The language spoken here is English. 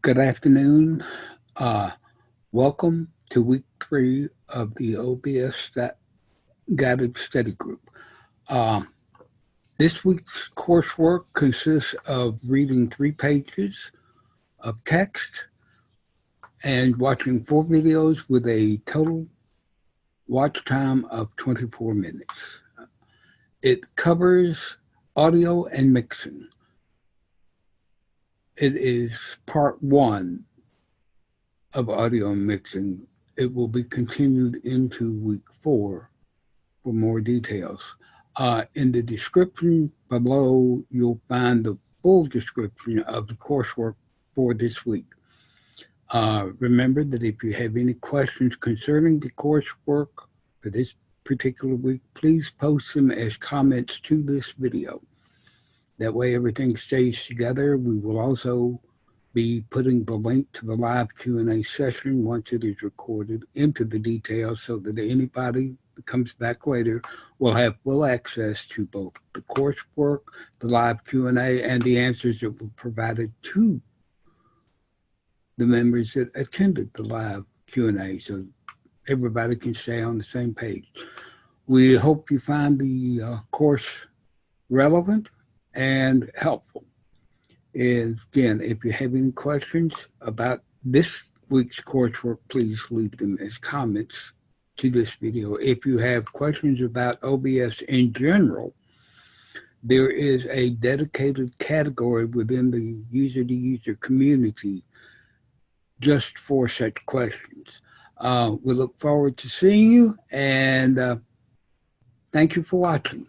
Good afternoon. Welcome to week 3 of the OBS Guided Study Group. This week's coursework consists of reading 3 pages of text and watching 4 videos with a total watch time of 24 minutes. It covers audio and mixing. It is part 1 of audio and mixing. It will be continued into week 4 for more details. In the description below, you'll find the full description of the coursework for this week. Remember that if you have any questions concerning the coursework for this particular week, please post them as comments to this video. That way everything stays together. We will also be putting the link to the live Q&A session once it is recorded into the details so that anybody that comes back later will have full access to both the coursework, the live Q&A, and the answers that were provided to the members that attended the live Q&A, so everybody can stay on the same page. We hope you find the course relevant and helpful. And again, if you have any questions about this week's coursework, please leave them as comments to this video. If you have questions about OBS in general, there is a dedicated category within the user-to-user community just for such questions. We look forward to seeing you, and thank you for watching.